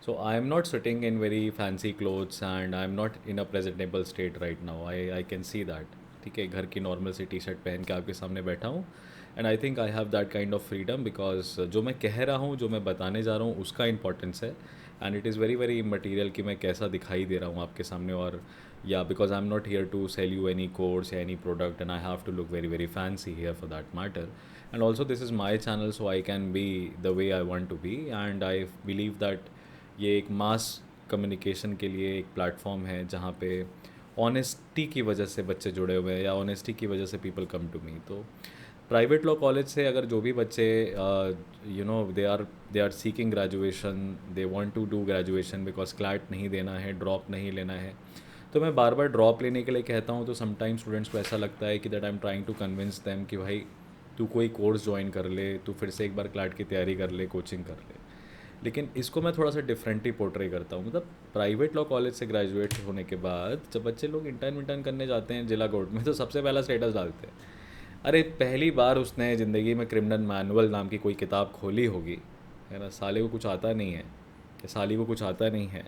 So I am not sitting in very fancy clothes and I am not in a presentable state right now. I can see that. ठीक है, घर की normal C T shirt पहन के आपके सामने बैठा हूँ and I think I have that kind of freedom because जो मैं कह रहा हूँ, जो मैं बताने जा रहा हूँ, उसका इंपॉर्टेंस है and it is very very material कि मैं कैसा दिखाई दे रहा हूँ आपके सामने और या because I am not here to sell you any course या any product and I have to look very very fancy here for that matter and also this is my channel so I can be the way I want to be and I believe that ये एक mass communication के लिए एक platform है जहाँ पे honesty की वजह से बच्चे जुड़े हुए हैं या ऑनेस्टी की वजह से पीपल कम टू मी। तो प्राइवेट लॉ कॉलेज से अगर जो भी बच्चे they are seeking graduation, they want to do graduation because CLAT नहीं देना है, ड्रॉप नहीं लेना है, तो मैं बार बार ड्रॉप लेने के लिए कहता हूँ तो समटाइम स्टूडेंट्स को ऐसा लगता है कि that I am trying to convince them कि भाई तू कोई कोर्स ज्वाइन कर ले, तू फिर से एक बार क्लैट की तैयारी कर ले, कोचिंग कर ले। लेकिन इसको मैं थोड़ा सा डिफरेंटली पोर्ट्रे करता हूँ। मतलब प्राइवेट लॉ कॉलेज से ग्रेजुएट होने के बाद जब बच्चे लोग इंटर्न विंटर्न करने जाते हैं जिला कोर्ट में, तो सबसे पहला स्टेटस डालते हैं, अरे पहली बार उसने ज़िंदगी में क्रिमिनल मैनुअल नाम की कोई किताब खोली होगी, है ना, साले को कुछ आता नहीं है या साली को कुछ आता नहीं है,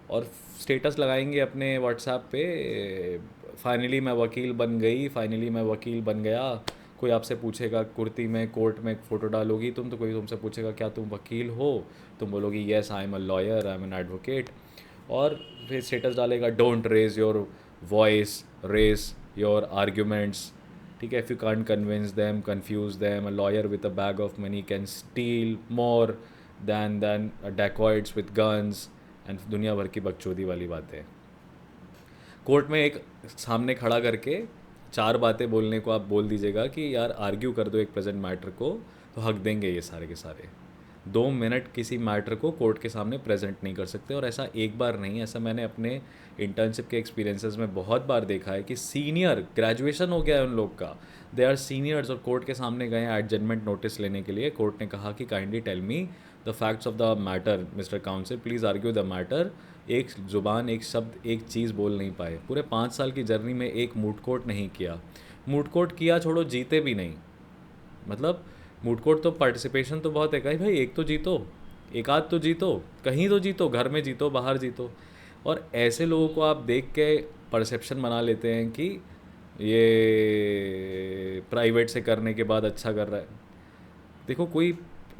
और स्टेटस लगाएंगे अपने व्हाट्सएप पे, फाइनली मैं वकील बन गई, फाइनली मैं वकील बन गया। कोई आपसे पूछेगा कुर्ती में कोर्ट में फ़ोटो डालोगी तुम, तो कोई तुमसे पूछेगा क्या तुम वकील हो, तुम बोलोगी yes I am a lawyer, I am an advocate, और फिर स्टेटस डालेगा don't raise your voice, raise your arguments. ठीक है, if you can't convince them, confuse them, a lawyer with a bag of money can steal more than dacoits with guns and दुनिया भर की बकचोदी वाली बातें। कोर्ट में एक सामने खड़ा करके चार बातें बोलने को आप बोल दीजिएगा कि यार आर्ग्यू कर दो एक प्रेजेंट मैटर को, तो हक देंगे ये सारे के सारे। 2 मिनट किसी मैटर को कोर्ट के सामने प्रेजेंट नहीं कर सकते, और ऐसा एक बार नहीं, ऐसा मैंने अपने इंटर्नशिप के एक्सपीरियंसेस में बहुत बार देखा है कि सीनियर ग्रेजुएशन हो गया है उन लोग का, दे आर सीनियर्स, और कोर्ट के सामने गए एडजमेंट नोटिस लेने के लिए। कोर्ट ने कहा कि kindly tell me the facts of the matter mister counsel, please argue the matter. एक ज़ुबान, एक शब्द, एक चीज़ बोल नहीं पाए। पूरे 5 साल की जर्नी में एक मूट कोर्ट नहीं किया। मूट कोर्ट किया छोड़ो, जीते भी नहीं। मतलब मूट कोर्ट तो पार्टिसिपेशन तो बहुत है, कहीं भाई एक तो जीतो, एक आध तो जीतो, कहीं तो जीतो, घर में जीतो, बाहर जीतो। और ऐसे लोगों को आप देख के परसेप्शन बना लेते हैं कि ये प्राइवेट से करने के बाद अच्छा कर रहा है। देखो, कोई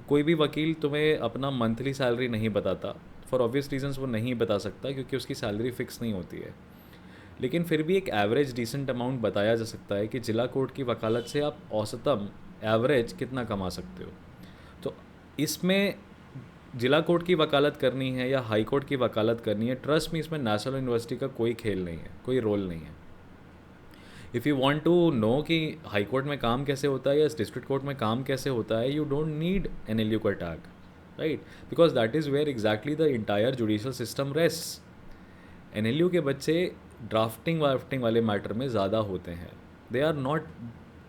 कोई भी वकील तुम्हें अपना मंथली सैलरी नहीं बताता, फॉर ऑब्वियस रीजंस वो नहीं बता सकता क्योंकि उसकी सैलरी फिक्स नहीं होती है। लेकिन फिर भी एक एवरेज डिसेंट अमाउंट बताया जा सकता है कि जिला कोर्ट की वकालत से आप औसतम एवरेज कितना कमा सकते हो। तो इसमें जिला कोर्ट की वकालत करनी है या हाई कोर्ट की वकालत करनी है, ट्रस्ट में इसमें नेशनल यूनिवर्सिटी का कोई खेल नहीं है, कोई रोल नहीं है। If you want to know कि हाई कोर्ट में काम कैसे होता है या डिस्ट्रिक्ट कोर्ट में काम कैसे होता है, you don't need N L U का tag, right, because that is where exactly the entire judicial system rest. N L U के बच्चे ड्राफ्टिंग वाफ्टिंग वाले मैटर में ज़्यादा होते हैं। They are not,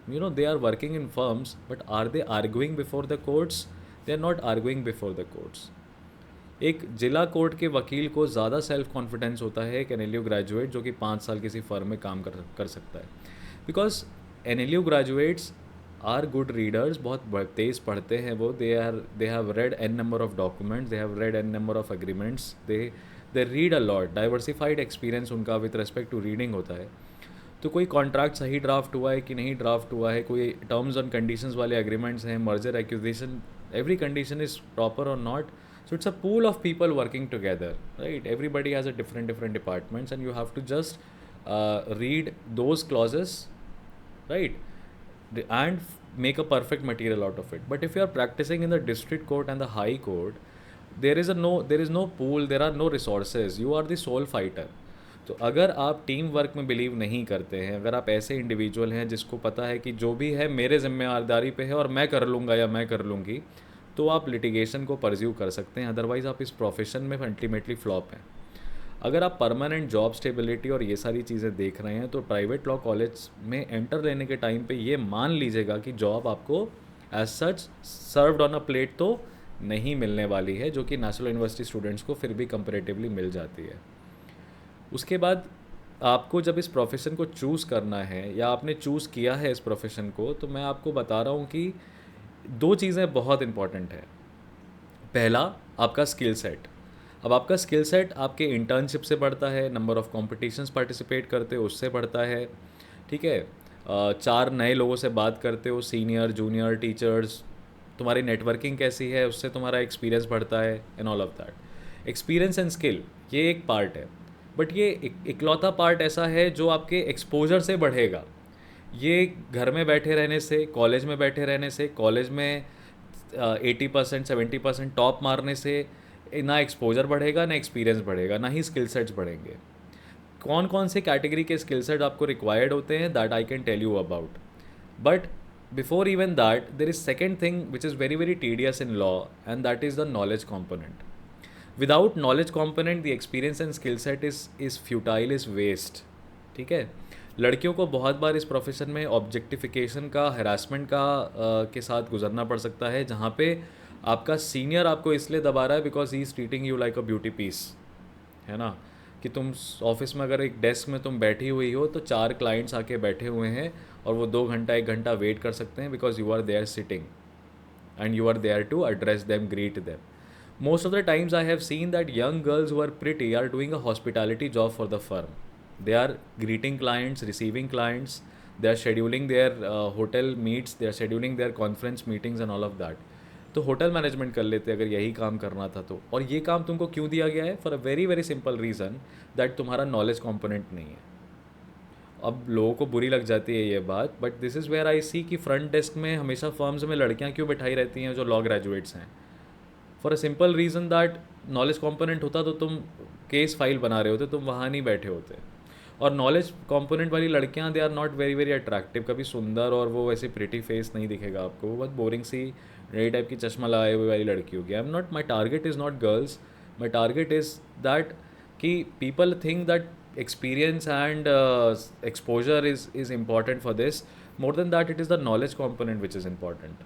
they are working in firms, but are they arguing before the courts? They are not arguing before the courts. एक जिला court के वकील को ज़्यादा सेल्फ कॉन्फिडेंस होता है एक एन ग्रेजुएट जो कि 5 साल किसी फर्म में काम कर सकता है, because an graduates are good readers, बहुत तेज़ पढ़ते हैं वो। They have read an number of documents, they have read an number of agreements, they read a lot, diversified experience उनका विथ रेस्पेक्ट टू रीडिंग होता है। तो कोई कॉन्ट्रैक्ट सही ड्राफ्ट हुआ है कि नहीं ड्राफ्ट हुआ है, कोई टर्म्स एंड कंडीशंस वाले एग्रीमेंट्स हैं, merger acquisition, every condition is proper or not. So it's a pool of people working together, right? Everybody has a different departments and you have to just read those clauses, right? And make a perfect material out of it. But if you are practicing in the district court and the high court, there is no pool, there are no resources, you are the sole fighter. तो अगर आप team work में believe नहीं करते हैं, अगर आप ऐसे इंडिविजुअल हैं जिसको पता है कि जो भी है मेरे जिम्मेदारी पे है और मैं कर लूँगा या मैं कर लूँगी, तो आप लिटिगेशन को परस्यू कर सकते हैं। अदरवाइज़ आप इस प्रोफेशन में अल्टीमेटली फ्लॉप हैं। अगर आप परमानेंट जॉब स्टेबिलिटी और ये सारी चीज़ें देख रहे हैं, तो प्राइवेट लॉ कॉलेज में एंटर लेने के टाइम पे ये मान लीजिएगा कि जॉब आपको as such served on a plate तो नहीं मिलने वाली है, जो कि नेशनल यूनिवर्सिटी स्टूडेंट्स को फिर भी कंपेरेटिवली मिल जाती है। उसके बाद आपको जब इस प्रोफेशन को चूज़ करना है या आपने चूज़ किया है इस प्रोफेशन को, तो मैं आपको बता रहा हूँ कि 2 चीज़ें बहुत इंपॉर्टेंट है। पहला, आपका स्किल सेट। अब आपका स्किल सेट आपके इंटर्नशिप से बढ़ता है, नंबर ऑफ़ कॉम्पिटिशन्स पार्टिसिपेट करते हो उससे बढ़ता है, ठीक है। चार नए लोगों से बात करते हो, सीनियर जूनियर टीचर्स, तुम्हारी नेटवर्किंग कैसी है उससे तुम्हारा एक्सपीरियंस बढ़ता है, and all of that. Experience and skill ये एक पार्ट है, बट ये इकलौता पार्ट ऐसा है जो आपके एक्सपोजर से बढ़ेगा। ये घर में बैठे रहने से, कॉलेज में बैठे रहने से, कॉलेज में 80% 70% टॉप मारने से ना एक्सपोजर बढ़ेगा, ना एक्सपीरियंस बढ़ेगा, ना ही स्किल सेट्स बढ़ेंगे। कौन कौन से कैटेगरी के स्किल सेट आपको रिक्वायर्ड होते हैं, that I can tell you about. But before even that there is second thing which is very very tedious in law, and that is the knowledge component. Without knowledge component the experience and skill set is futile, is waste, ठीक है। लड़कियों को बहुत बार इस profession में objectification का, harassment का के साथ गुजरना पड़ सकता है, जहाँ पे आपका सीनियर आपको इसलिए दबा रहा है because he is treating you like a beauty piece, है ना। कि तुम ऑफिस में अगर एक डेस्क में तुम बैठी हुई हो तो 4 क्लाइंट्स आके बैठे हुए हैं और वो 2 घंटा 1 घंटा वेट कर सकते हैं because you are there sitting and you are there to address them, greet them. Most of the times I have seen that young girls who are pretty are doing a hospitality job for the firm. They are greeting clients, receiving clients, they are scheduling their hotel meets, they are scheduling their conference meetings and all of that. तो hotel management कर लेते अगर यही काम करना था तो। और ये काम तुमको क्यों दिया गया है? For a very very simple reason that तुम्हारा नॉलेज कॉम्पोनेंट नहीं है। अब लोगों को बुरी लग जाती है ये बात, but this is where I see कि फ्रंट डेस्क में हमेशा फर्म्स में लड़कियां क्यों बैठाई रहती हैं जो लॉ ग्रेजुएट्स हैं। For a simple reason that knowledge component होता तो तुम केस फाइल बना रहे होते, तुम वहाँ नहीं बैठे होते। और नॉलेज कंपोनेंट वाली लड़कियाँ they are not very very attractive, कभी सुंदर और वो वैसे प्रिटी फेस नहीं दिखेगा आपको, वो बहुत बोरिंग सी नई टाइप की चश्मा लगाए हुए वाली लड़की होगी। I am not, my target is not girls, my target is that कि people think that experience and exposure is important for this. More than that, it is the knowledge component which is important.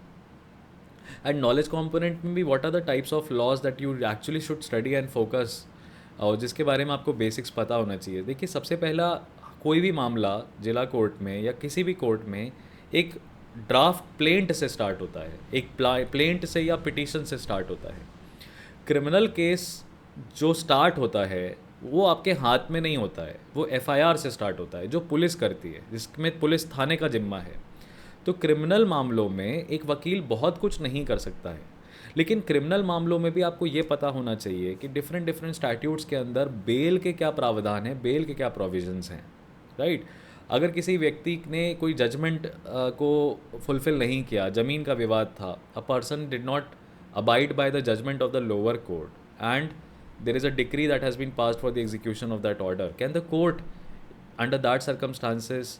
And knowledge component में भी what are the types of laws that you actually should study and focus, और जिसके बारे में आपको basics पता होना चाहिए। देखिए, सबसे पहला, कोई भी मामला जिला कोर्ट में या किसी भी कोर्ट में एक ड्राफ्ट प्लेंट से स्टार्ट होता है, एक प्लेंट से या पिटीशन से स्टार्ट होता है। क्रिमिनल केस जो स्टार्ट होता है वो आपके हाथ में नहीं होता है, वो एफआईआर से स्टार्ट होता है जो पुलिस करती है, जिसमें पुलिस थाने का जिम्मा है। तो क्रिमिनल मामलों में एक वकील बहुत कुछ नहीं कर सकता है, लेकिन क्रिमिनल मामलों में भी आपको ये पता होना चाहिए कि डिफरेंट डिफरेंट स्टैट्यूट्स के अंदर बेल के क्या प्रावधान हैं, बेल के क्या प्रोविजंस हैं, राइट। अगर किसी व्यक्ति ने कोई जजमेंट को फुलफिल नहीं किया, ज़मीन का विवाद था, a person did not abide by the judgment of the lower court and there is a decree that has been passed for the execution of that order, can the court under that circumstances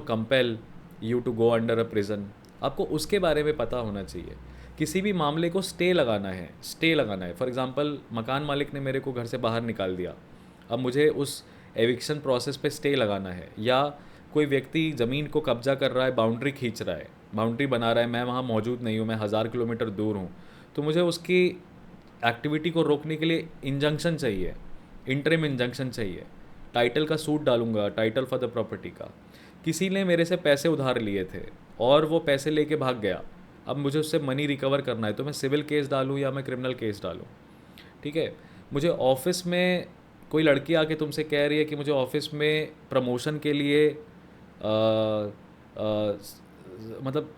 compel you to go under a prison? आपको उसके बारे में पता होना चाहिए। किसी भी मामले को स्टे लगाना है। फॉर एग्जांपल, मकान मालिक ने मेरे को घर से बाहर निकाल दिया, अब मुझे उस एविक्शन प्रोसेस पे स्टे लगाना है। या कोई व्यक्ति ज़मीन को कब्जा कर रहा है, बाउंड्री खींच रहा है, बाउंड्री बना रहा है, मैं वहाँ मौजूद नहीं हूँ, मैं 1000 किलोमीटर दूर हूँ, तो मुझे उसकी एक्टिविटी को रोकने के लिए इंजंक्शन चाहिए, इंटरिम इंजंक्शन चाहिए। टाइटल का सूट डालूंगा, टाइटल फॉर द प्रॉपर्टी का। किसी ने मेरे से पैसे उधार लिए थे और वो पैसे लेके भाग गया, अब मुझे उससे मनी रिकवर करना है, तो मैं सिविल केस डालूँ या मैं क्रिमिनल केस डालूँ, ठीक है। मुझे ऑफिस में कोई लड़की आके तुमसे कह रही है कि मुझे ऑफिस में प्रमोशन के लिए मतलब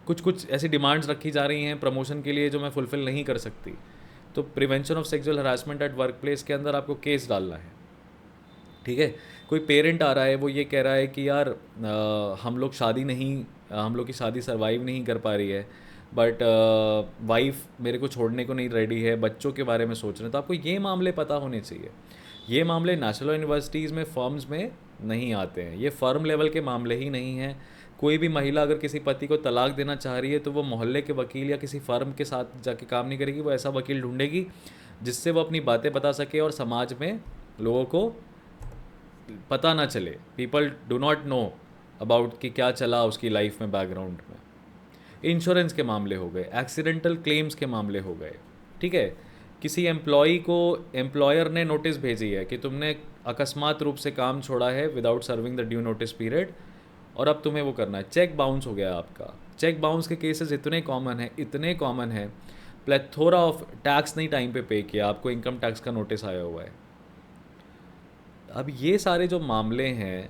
कुछ ऐसी डिमांड्स रखी जा रही हैं प्रमोशन के लिए जो मैं फुलफ़िल नहीं कर सकती, तो prevention of sexual harassment at work place के अंदर आपको केस डालना है, ठीक है। कोई पेरेंट आ रहा है, वो ये कह रहा है कि यार हम लोग की शादी सर्वाइव नहीं कर पा रही है, बट वाइफ मेरे को छोड़ने को नहीं रेडी है, बच्चों के बारे में सोच रहे हैं, तो आपको ये मामले पता होने चाहिए। ये मामले नेशनल यूनिवर्सिटीज़ में, फर्म्स में नहीं आते हैं, ये फर्म लेवल के मामले ही नहीं हैं। कोई भी महिला अगर किसी पति को तलाक देना चाह रही है तो वो मोहल्ले के वकील या किसी फर्म के साथ जाके काम नहीं करेगी, वो ऐसा वकील ढूंढेगी जिससे वो अपनी बातें बता सके और समाज में लोगों को पता ना चले, people do not know about कि क्या चला उसकी लाइफ में, बैकग्राउंड में। इंश्योरेंस के मामले हो गए, एक्सीडेंटल क्लेम्स के मामले हो गए, ठीक है। किसी एम्प्लॉई को एम्प्लॉयर ने नोटिस भेजी है कि तुमने अकस्मात रूप से काम छोड़ा है without serving the due notice period, और अब तुम्हें वो करना है, चेक बाउंस हो गया आपका। चेक बाउंस के केसेस इतने कॉमन हैं प्लेथोरा ऑफ टैक्स नहीं टाइम पे किया, आपको इनकम टैक्स का नोटिस आया हुआ है। अब ये सारे जो मामले हैं,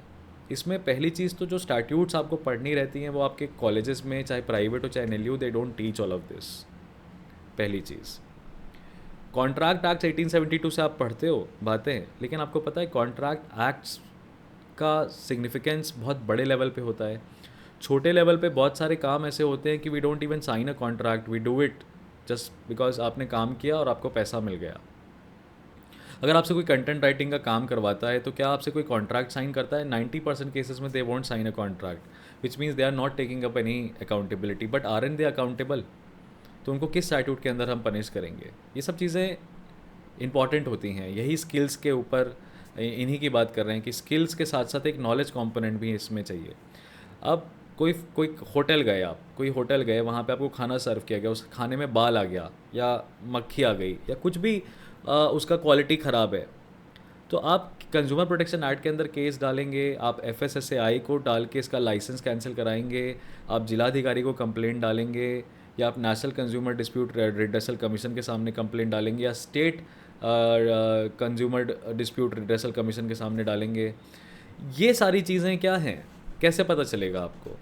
इसमें पहली चीज़ तो जो स्टैट्यूट्स आपको पढ़नी रहती हैं वो आपके कॉलेजेस में, चाहे प्राइवेट हो चाहे NLU, they don't teach all of this. पहली चीज़, कॉन्ट्रैक्ट एक्ट 1872 से आप पढ़ते हो बातें, लेकिन आपको पता है कॉन्ट्रैक्ट एक्ट्स का सिग्निफिकेंस बहुत बड़े लेवल पे होता है। छोटे लेवल पे बहुत सारे काम ऐसे होते हैं कि we don't even sign a contract, we do it just because आपने काम किया और आपको पैसा मिल गया। अगर आपसे कोई कंटेंट राइटिंग का काम करवाता है तो क्या आपसे कोई कॉन्ट्रैक्ट साइन करता है? 90% केसेस में they won't sign a contract, which means they are not taking up any accountability. But aren't they accountable? तो उनको किस स्टैट्यूट के अंदर हम पनिश करेंगे? ये सब चीज़ें इंपॉर्टेंट होती हैं। यही स्किल्स के ऊपर इन्हीं की बात कर रहे हैं कि स्किल्स के साथ साथ एक नॉलेज कंपोनेंट भी इसमें चाहिए। अब कोई कोई होटल गए, आप कोई होटल गए, वहाँ पे आपको खाना सर्व किया गया, उस खाने में बाल आ गया या मक्खी आ गई या कुछ भी उसका क्वालिटी ख़राब है, तो आप कंज्यूमर प्रोटेक्शन एक्ट के अंदर केस डालेंगे, आप FSSAI को डाल के इसका लाइसेंस कैंसिल कराएंगे, आप जिलाधिकारी को कंप्लेंट डालेंगे, या आप national consumer dispute redressal commission के सामने कंप्लेंट डालेंगे, या state consumer dispute redressal commission के सामने डालेंगे। ये सारी चीज़ें क्या हैं, कैसे पता चलेगा आपको?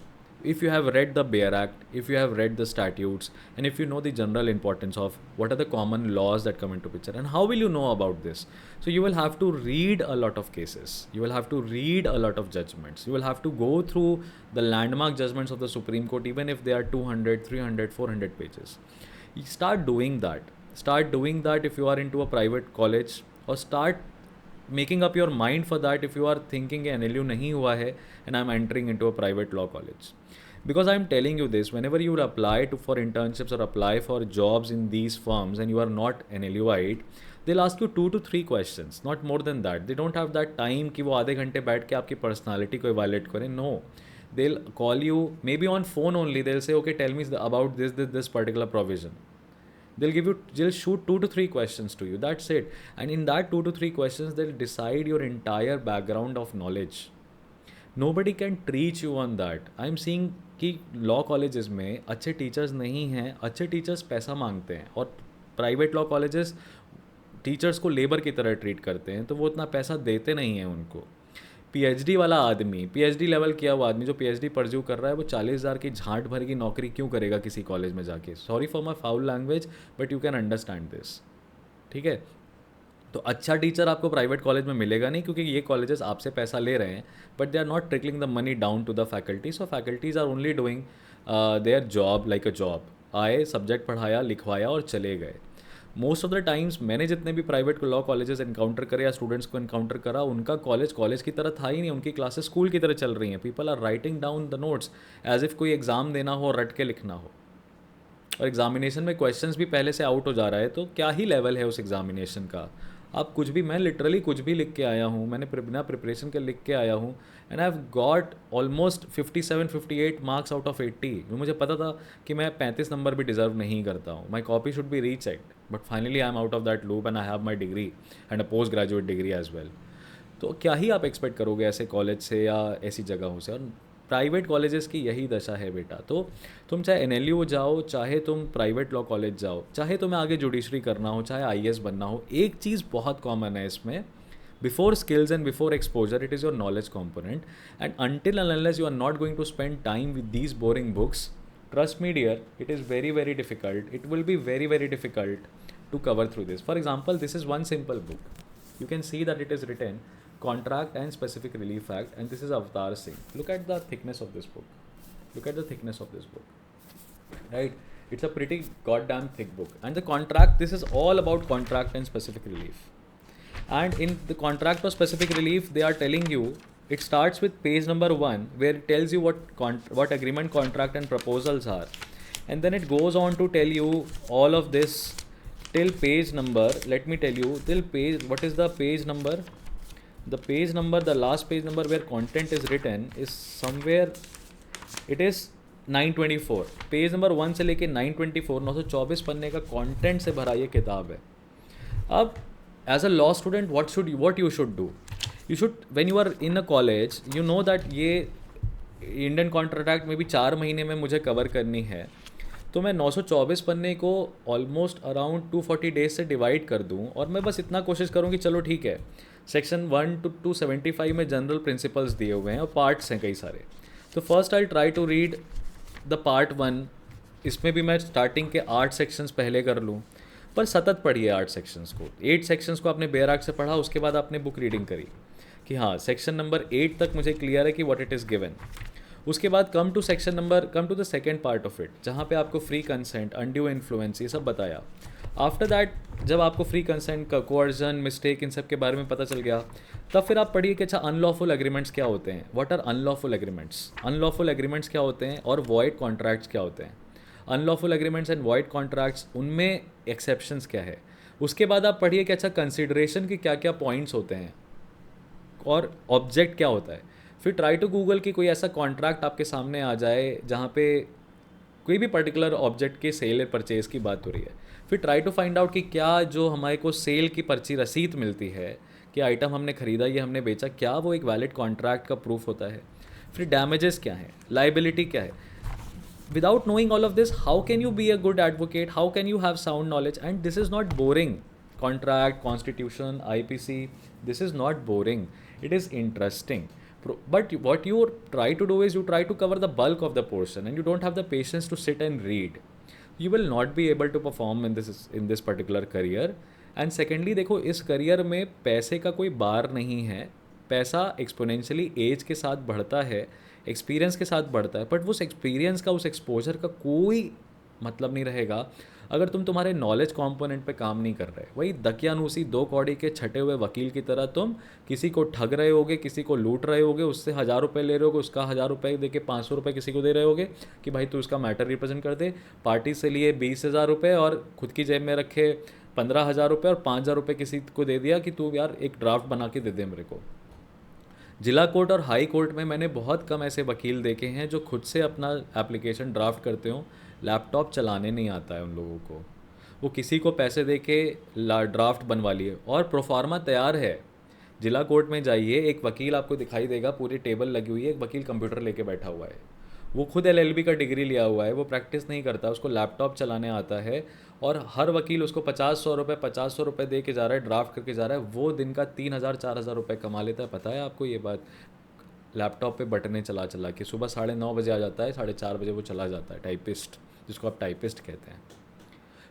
If you have read the Bear Act, if you have read the statutes, and if you know the general importance of what are the common laws that come into picture, and how will you know about this? So you will have to read a lot of cases, you will have to read a lot of judgments, you will have to go through the landmark judgments of the Supreme Court, even if they are 200, 300, 400 pages. You start doing that if you are into a private college, or start making up your mind for that if you are thinking NLU nahi hua hai and I'm entering into a private law college. Because I'm telling you this, whenever you apply for internships or apply for jobs in these firms and you are not NLUite, they'll ask you 2 to 3 questions, not more than that. They don't have that time कि वो आधे घंटे बैठ के आपकी personality को evaluate करें. No, they'll call you maybe on phone only. They'll say, okay, tell me about this particular provision. They'll shoot 2 to 3 questions to you. That's it. And in that 2 to 3 questions, they'll decide your entire background of knowledge. Nobody can treat you on that. I'm seeing कि law colleges में अच्छे teachers नहीं हैं, अच्छे teachers पैसा मांगते हैं, और प्राइवेट लॉ कॉलेजेस टीचर्स को लेबर की तरह ट्रीट करते हैं, तो वो उतना पैसा देते नहीं हैं उनको। PhD वाला आदमी, PhD लेवल किया हुआ आदमी जो PhD परस्यू कर रहा है, वो 40,000 की झांट भर की नौकरी क्यों करेगा किसी कॉलेज में जाके? Sorry for my foul language, but you can understand this, ठीक है? तो अच्छा टीचर आपको प्राइवेट कॉलेज में मिलेगा नहीं, क्योंकि ये कॉलेजेस आपसे पैसा ले रहे हैं, but they are not trickling the money down to the faculty. So faculties are only doing their job like a job. आए, सब्जेक्ट पढ़ाया, लिखवाया और चले गए. मोस्ट ऑफ द टाइम्स मैंने जितने भी प्राइवेट लॉ कॉलेजेस इनकाउंटर करे या स्टूडेंट्स को इनकाउंटर करा, उनका कॉलेज की तरह था ही नहीं. उनकी क्लासेस स्कूल की तरह चल रही हैं. People are writing down the notes as if कोई एग्ज़ाम देना हो और रट के लिखना हो, और एग्जामिनेशन में क्वेश्चंस भी पहले से आउट हो जा रहा है. तो क्या ही लेवल है उस एग्जामिनेशन का? आप कुछ भी, मैं लिटरली कुछ भी लिख के आया हूँ, मैंने बिना प्रिपरेशन के लिख के आया हूँ, and I have got almost 57-58 marks out of 80. मुझे पता था कि मैं 35 नंबर भी डिजर्व नहीं करता हूँ. My copy should be rechecked, but finally I am out of that loop and I have my degree and a post graduate degree as well. तो क्या ही आप एक्सपेक्ट करोगे ऐसे कॉलेज से या ऐसी जगहों से? और प्राइवेट कॉलेजेस की यही दशा है बेटा. तो तुम चाहे NLU जाओ, चाहे तुम प्राइवेट लॉ कॉलेज जाओ, चाहे तुम्हें आगे जुडिशरी करना हो, चाहे IAS बनना हो, एक चीज़ बहुत कॉमन है इसमें. Before skills and before exposure, it is your knowledge component. And until and unless you are not going to spend time with these boring books, trust me dear, it is very very difficult, it will be very very difficult to cover through this. For example, this is one simple book. You can see that it is written Contract and Specific Relief Act, and this is Avatar Singh. Look at the thickness of this book. Look at the thickness of this book, right? It's a pretty goddamn thick book. And the contract, this is all about contract and specific relief. And in the contract or specific relief, they are telling you, it starts with page number 1, where it tells you what agreement, contract and proposals are, and then it goes on to tell you all of this till page number, let me tell you, till page, what is the page number? The page number, the last page number where content is written is somewhere, it is 924. Page number 1 से लेके 924, 924 पन्ने का content से भरा ये किताब है. अब as a law student what you should do, you should, when you are in a college, you know that ये इंडियन कॉन्ट्रैक्ट में भी 4 महीने में मुझे कवर करनी है. तो मैं 924 पन्ने को ऑलमोस्ट अराउंड 240 डेज से डिवाइड कर दूं, और मैं बस इतना कोशिश करूं कि चलो ठीक है, सेक्शन 1 to 275 में जनरल प्रिंसिपल्स दिए हुए हैं और पार्ट्स हैं कई सारे। तो first I try to read the part 1। इसमें भी मैं स्टार्टिंग के 8 सेक्शंस पहले कर लूँ, पर सतत पढ़िए 8 सेक्शंस को। 8 सेक्शंस को आपने बेराग से पढ़ा, उसके बाद आपने बुक रीडिंग करी कि हाँ सेक्शन नंबर 8 तक मुझे क्लियर है कि व्हाट इट इज़ गिवन। उसके बाद come to the second part of it, जहाँ पे आपको फ्री कंसेंट, अनड्यू इन्फ्लुएंस, ये सब बताया। आफ्टर दैट जब आपको फ्री कंसेंट का कोअर्जन, मिस्टेक, इन सब के बारे में पता चल गया, तब फिर आप पढ़िए कि अच्छा अनलॉफुल एग्रीमेंट्स क्या होते हैं, what are unlawful agreements, unlawful agreements क्या होते हैं, और वॉइड कॉन्ट्रैक्ट्स क्या होते हैं। Unlawful agreements and void contracts, उनमें एक्सेप्शंस क्या है। उसके बाद आप पढ़िए कि अच्छा कंसिडरेशन के क्या क्या पॉइंट्स होते हैं और ऑब्जेक्ट क्या होता है। फिर ट्राई टू गूगल कि कोई ऐसा कॉन्ट्रैक्ट आपके सामने आ जाए जहाँ पे कोई भी पर्टिकुलर ऑब्जेक्ट के सेल या परचेज़ की बात हो रही है। फिर ट्राई टू फाइंड आउट कि क्या जो हमारे को सेल की पर्ची रसीद मिलती है कि आइटम हमने ख़रीदा, ये हमने बेचा, क्या वो एक वैलिड कॉन्ट्रैक्ट का प्रूफ होता है। फिर डैमेजेस क्या है, लाइबिलिटी क्या है। Without knowing all of this, how can you be a good advocate? How can you have sound knowledge? And this is not boring. Contract, constitution, IPC, this is not boring. It is interesting. But what you try to do is you try to cover the bulk of the portion, and you don't have the patience to sit and read. You will not be able to perform in this particular career. And secondly, देखो इस career में पैसे का कोई बार नहीं है। पैसा exponentially as के साथ बढ़ता है, एक्सपीरियंस के साथ बढ़ता है, बट उस एक्सपीरियंस का, उस एक्सपोजर का कोई मतलब नहीं रहेगा अगर तुम तुम्हारे नॉलेज कंपोनेंट पे काम नहीं कर रहे। वही दकियानूसी 2 कौड़ी के छटे हुए वकील की तरह तुम किसी को ठग रहे होगे, किसी को लूट रहे होगे, उससे 1000 रुपये ले रहे होगे, उसका 1000 रुपये दे के 500 रुपये किसी को दे रहे होगे कि भाई तू इसका मैटर रिप्रेजेंट कर दे। पार्टी से लिए 20,000 रुपये और खुद की जेब में रखे 15,000 रुपये, और 5,000 रुपये किसी को दे दिया कि तू यार एक ड्राफ्ट बना के दे दे मेरे को। जिला कोर्ट और हाई कोर्ट में मैंने बहुत कम ऐसे वकील देखे हैं जो खुद से अपना एप्लीकेशन ड्राफ्ट करते हों। लैपटॉप चलाने नहीं आता है उन लोगों को, वो किसी को पैसे दे के ड्राफ्ट बनवा लिए और प्रोफार्मा तैयार है। जिला कोर्ट में जाइए, एक वकील आपको दिखाई देगा, पूरी टेबल लगी हुई है, एक वकील कंप्यूटर लेके बैठा हुआ है, वो खुद LLB का डिग्री लिया हुआ है, वो प्रैक्टिस नहीं करता, उसको लैपटॉप चलाने आता है, और हर वकील उसको 50-100 रुपये दे के जा रहा है, ड्राफ्ट करके जा रहा है। वो दिन का 3,000-4,000 रुपये कमा लेता है। पता है आपको ये बात? लैपटॉप पे बटनें चला चला के सुबह 9:30 बजे आ जाता है, 4:30 बजे वो चला जाता है। टाइपिस्ट, जिसको आप टाइपिस्ट कहते हैं।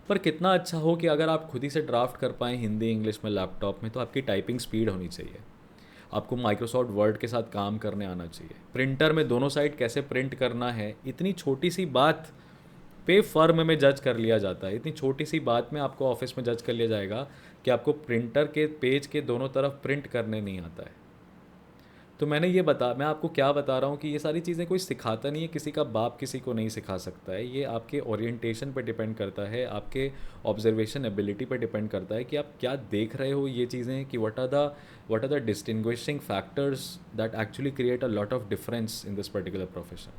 पर कितना अच्छा हो कि अगर आप खुद ही से ड्राफ्ट कर पाएँ हिंदी इंग्लिश में लैपटॉप में, तो आपकी टाइपिंग स्पीड होनी चाहिए। आपको माइक्रोसॉफ्ट वर्ड के साथ काम करने आना चाहिए। प्रिंटर में दोनों साइड कैसे प्रिंट करना है, इतनी छोटी सी बात पे फर्म में जज कर लिया जाता है। इतनी छोटी सी बात में आपको ऑफिस में जज कर लिया जाएगा कि आपको प्रिंटर के पेज के दोनों तरफ प्रिंट करने नहीं आता है। तो मैं आपको क्या बता रहा हूँ कि ये सारी चीज़ें कोई सिखाता नहीं है, किसी का बाप किसी को नहीं सिखा सकता है। ये आपके ओरिएंटेशन पे डिपेंड करता है, आपके ऑब्जर्वेशन एबिलिटी पे डिपेंड करता है कि आप क्या देख रहे हो ये चीज़ें, कि what are the distinguishing factors that actually create a lot of difference in this particular profession.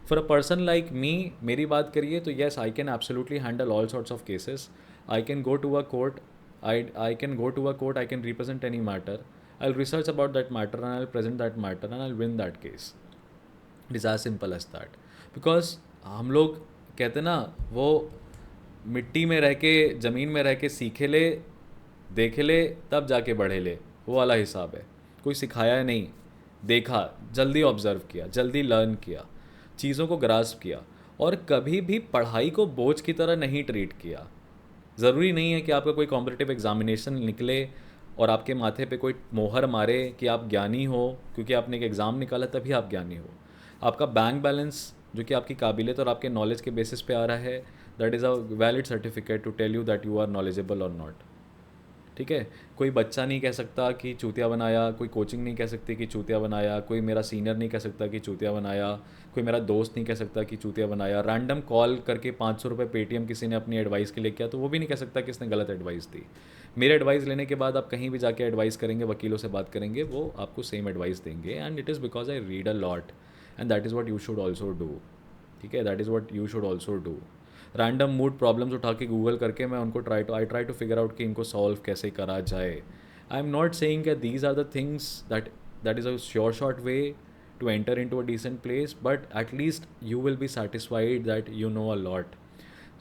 For a person like me, मेरी बात करिए तो yes, I can absolutely handle all sorts of cases. I can go to a court, I can go to a court, I can represent any matter, I'll research about that matter and I'll present that matter and I'll win that case. It is as simple as that. Because हम लोग कहते ना, वो मिट्टी में रह के, ज़मीन में रह के सीखे ले, देखे ले, तब जाके बढ़े ले, वो वाला हिसाब है। कोई सिखाया नहीं, देखा, जल्दी ऑब्ज़र्व किया, जल्दी लर्न किया, चीज़ों को ग्रास्प किया, और कभी भी पढ़ाई को बोझ की तरह नहीं ट्रीट किया। ज़रूरी नहीं है कि आपका कोई कॉम्पिटिटिव एग्जामिनेशन निकले और आपके माथे पे कोई मोहर मारे कि आप ज्ञानी हो, क्योंकि आपने एक एग्ज़ाम निकाला तभी आप ज्ञानी हो। आपका बैंक बैलेंस जो कि आपकी काबिलियत और आपके नॉलेज के बेसिस पे आ रहा है, that is a valid certificate to tell you that you are knowledgeable और नॉट। ठीक है, कोई बच्चा नहीं कह सकता कि चूतिया बनाया, कोई कोचिंग नहीं कह सकती कि चूतिया बनाया, कोई मेरा सीनियर नहीं कह सकता कि चूतिया बनाया, कोई मेरा दोस्त नहीं कह सकता कि चूतिया बनाया। रैंडम कॉल करके 500 रुपये पेटीएम किसी ने अपनी एडवाइस के लिए किया, तो वो भी नहीं कह सकता कि इसने गलत एडवाइस दी। मेरे एडवाइस लेने के बाद आप कहीं भी जाके एडवाइस करेंगे, वकीलों से बात करेंगे, वो आपको सेम एडवाइस देंगे। And it is because I read a lot and that is what you should also do. ठीक है, that is what you should also do. Random moot problems उठा के गूगल करके मैं उनको I try to figure out कि इनको solve कैसे करा जाए। I am not saying that these are the things that is a sure short way to enter into a decent place, but at least you will be satisfied that you know a lot.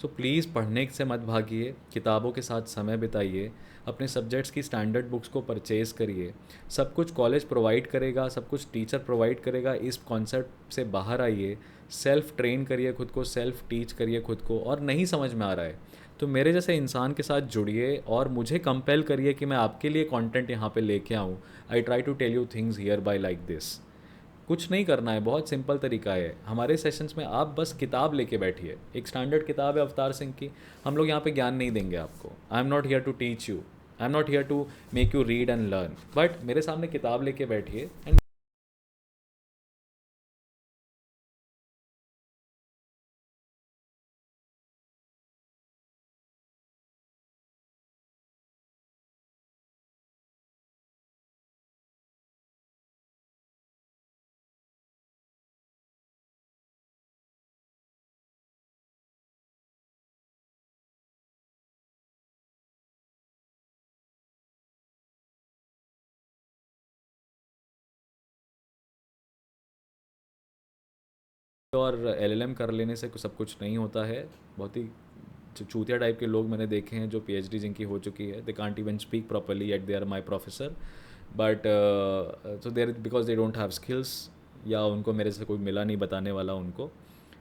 So please पढ़ने से मत भागिए, किताबों के साथ समय बिताइए, अपने subjects की standard books को परचेज़ करिए। सब कुछ कॉलेज प्रोवाइड करेगा, सब कुछ टीचर प्रोवाइड करेगा, इस कॉन्सेप्ट से बाहर आइए, सेल्फ ट्रेन करिए खुद को, सेल्फ टीच करिए खुद को। और नहीं समझ में आ रहा है तो मेरे जैसे इंसान के साथ जुड़िए और मुझे कंपेल करिए कि मैं आपके लिए कंटेंट यहाँ पे लेके आऊँ। I try to tell you things here by like this. कुछ नहीं करना है, बहुत सिंपल तरीका है। हमारे सेशंस में आप बस किताब लेके बैठिए, एक स्टैंडर्ड किताब है अवतार सिंह की। हम लोग यहाँ पे ज्ञान नहीं देंगे आपको। I am not here to teach you, I am not here to make you read and learn, but मेरे सामने किताब लेके बैठिए एंड और एलएलएम कर लेने से सब कुछ नहीं होता है। बहुत ही चूतिया टाइप के लोग मैंने देखे हैं जो पीएचडी जिनकी हो चुकी है, they can't even speak properly at they are my professor, but so there because they don't have skills, या उनको मेरे से कोई मिला नहीं बताने वाला उनको,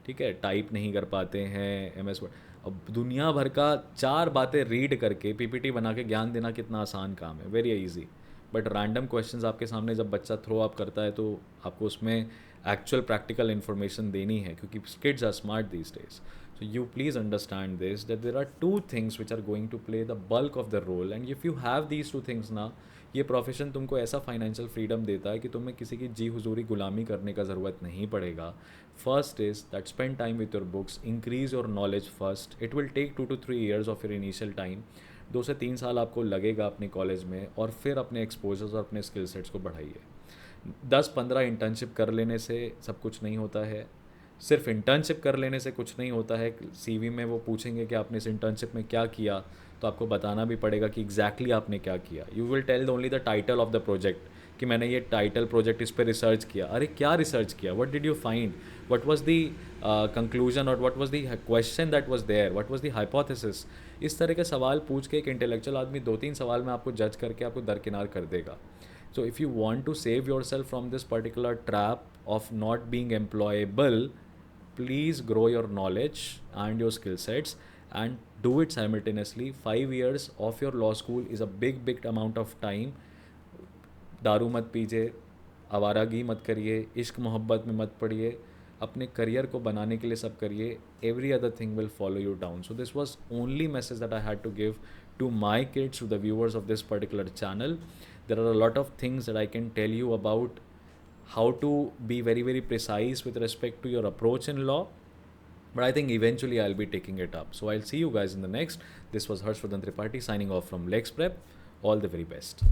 ठीक है। टाइप नहीं कर पाते हैं एमएस वर्ड। अब दुनिया भर का 4 बातें रीड करके पीपीटी बना के ज्ञान देना कितना आसान काम है, very easy. But random questions आपके सामने जब बच्चा थ्रो अप करता है तो आपको उसमें एक्चुअल प्रैक्टिकल इन्फॉर्मेशन देनी है, क्योंकि kids are smart these days. So you please understand this, that there are two things which are going to play the bulk of the role, and if you have these two things ना, ये profession तुमको ऐसा financial freedom देता है कि तुम्हें किसी की जी हुजूरी गुलामी करने का ज़रूरत नहीं पड़ेगा। First is that spend time with your books, increase your knowledge first. It will take 2 to 3 years of your initial time. 2 से 3 साल आपको लगेगा अपने कॉलेज में, और फिर अपने एक्सपोजर्स और अपने स्किल सेट्स को बढ़ाइए। 10-15 इंटर्नशिप कर लेने से सब कुछ नहीं होता है। सिर्फ इंटर्नशिप कर लेने से कुछ नहीं होता है। सीवी में वो पूछेंगे कि आपने इस इंटर्नशिप में क्या किया, तो आपको बताना भी पड़ेगा कि एग्जैक्टली आपने क्या किया। You will tell only the title of the project, कि मैंने ये टाइटल प्रोजेक्ट इस पर रिसर्च किया। अरे क्या रिसर्च किया, what did you find, what was the conclusion, और what was the question that was there, what was the hypothesis. इस तरह के सवाल पूछ के एक इंटेलेक्चुअल आदमी 2-3 सवाल में आपको जज करके आपको दरकिनार कर देगा। So if you want to save yourself from this particular trap of not being employable, please grow your knowledge and your skill sets and do it simultaneously. 5 years of your law school is a big amount of time. दारू मत पीजिए, आवारागी मत करिए, इश्क मोहब्बत में मत पड़िए, अपने करियर को बनाने के लिए सब करिए। Every other thing will follow you down. So this was only message that I had to give to my kids, to the viewers of this particular channel. There are a lot of things that I can tell you about how to be very precise with respect to your approach in law, but I think eventually I'll be taking it up. So I'll see you guys in the next. This was Harshvardhan Tripathi signing off from Lex Prep. All the very best.